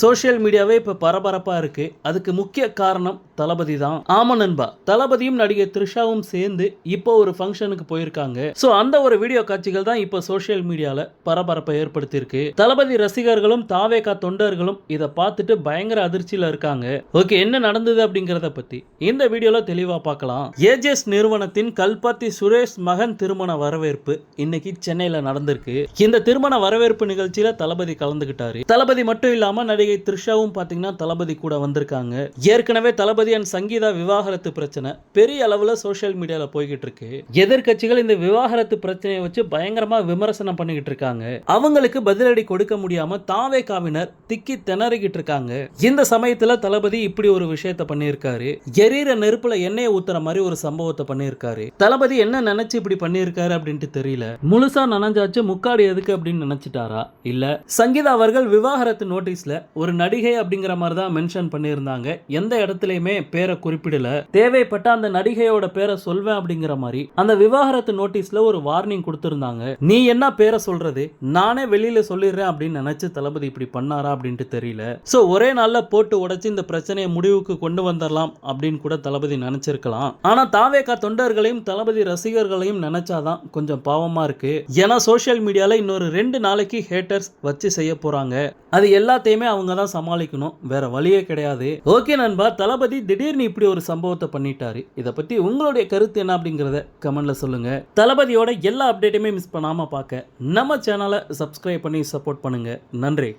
Social மீடியாவே இப்ப பரபரப்பா இருக்கு. அதுக்கு முக்கிய காரணம் தளபதி தான். ஆமா நண்பா, தளபதியும் நடிகை த்ரிஷாவும் சேர்ந்து இப்போ ஒரு ஃபங்க்ஷனுக்கு போயிருக்காங்க. சோ அந்த ஒரு வீடியோ காட்சிகள் தான் இப்போ சோஷியல் மீடியால பரபரப்பை ஏற்படுத்தியிருக்கு. தளபதி ரசிகர்களும் தாவேகா தொண்டர்களும் இதை பார்த்துட்டு பயங்கர அதிர்ச்சியில இருக்காங்க. ஓகே, என்ன நடந்தது அப்படிங்கறத பத்தி இந்த வீடியோல தெளிவா பார்க்கலாம். ஏஜஸ் நிறுவனத்தின் கல்பாத்தி சுரேஷ் மகன் திருமண வரவேற்பு இன்னைக்கு சென்னையில நடந்திருக்கு. இந்த திருமண வரவேற்பு நிகழ்ச்சியில தளபதி கலந்துகிட்டாரு. தளபதி மட்டும் இல்லாம நடிகை த்ரிஷாவும் பாத்தீங்கன்னா தளபதி கூட வந்திருக்காங்க. ஏற்கனவே தளபதி அண்ட் சங்கீதா விவாகரத்து பிரச்சனை பெரிய அளவுல சோஷியல் மீடியால போய்கிட்டு இருக்கு. எதிர்க்கட்சிகள் இந்த விவாகரத்து பிரச்சனையை வச்சு பயங்கரமா விமர்சனம் பண்ணிக்கிட்டு இருக்காங்க. அவங்களுக்கு பதிலடி கொடுக்க முடியாம தாவேகாவினர் திக்கி திணறிக்கிட்டு இருக்காங்க. இந்த சமயத்துல தளபதி இப்படி ஒரு விஷயத்தை பண்ணியிருக்காரு. எரியிற நெருப்புல எண்ணெயை ஊத்துற மாதிரி ஒரு சம்பவத்தை பண்ணியிருக்காரு. தளபதி என்ன நினைச்சு இப்படி பண்ணியிருக்காரு அப்படின்ட்டு தெரியல. முழுசா நனைஞ்சாச்சு முக்காடு எதுக்கு அப்படின்னு நினைச்சிட்டாரா இல்ல சங்கீதா அவர்கள் விவாகரத்து நோட்டீஸ்ல ஒரு நடிகை அப்படிங்கிற மாதிரி தான் மென்ஷன் பண்ணியிருந்தாங்க. எந்த இடத்துலயுமே பேரை குறிப்பிடல. தேவைப்பட்ட அந்த நடிகையோட பேரை சொல்வேன் அப்படிங்கிற மாதிரி அந்த விவாகரத்து நோட்டீஸ்ல ஒரு வார்னிங் கொடுத்திருந்தாங்க. நீ என்ன பேரை சொல்றது, நானே வெளியில சொல்லிடுறேன் அப்படின்னு நினைச்சு தளபதி இப்படி பண்ணாரா அப்படின்ட்டு தெரியல. சோ ஒரே நாள்ல போட்டு உடைச்சு இந்த பிரச்சனையை முடிவுக்கு கொண்டு வந்துடலாம் அப்படின்னு கூட தளபதி நினைச்சிருக்கலாம். ஆனா தாவேகா தொண்டர்களையும் தளபதி ரசிகர்களையும் நினைச்சாதான் கொஞ்சம் பாவமா இருக்கு. ஏன்னா சோஷியல் மீடியால இன்னொரு 2 நாளைக்கு ஹேட்டர்ஸ் வச்சு செய்ய போறாங்க. அது எல்லாத்தையுமே அவங்க தான் சமாளிக்கணும், வேற வழியே கிடையாது. ஓகே நண்பா, தளபதி திடீர்னு இப்படி ஒரு சம்பவத்தை பண்ணிட்டாரு. இதை பத்தி உங்களுடைய கருத்து என்ன அப்படிங்கறத கமெண்ட்ல சொல்லுங்க. தளபதியோட எல்லா அப்டேட்டுமே மிஸ் பண்ணாம பார்க்க நம்ம சேனலை சப்ஸ்கிரைப் பண்ணி சப்போர்ட் பண்ணுங்க. நன்றி.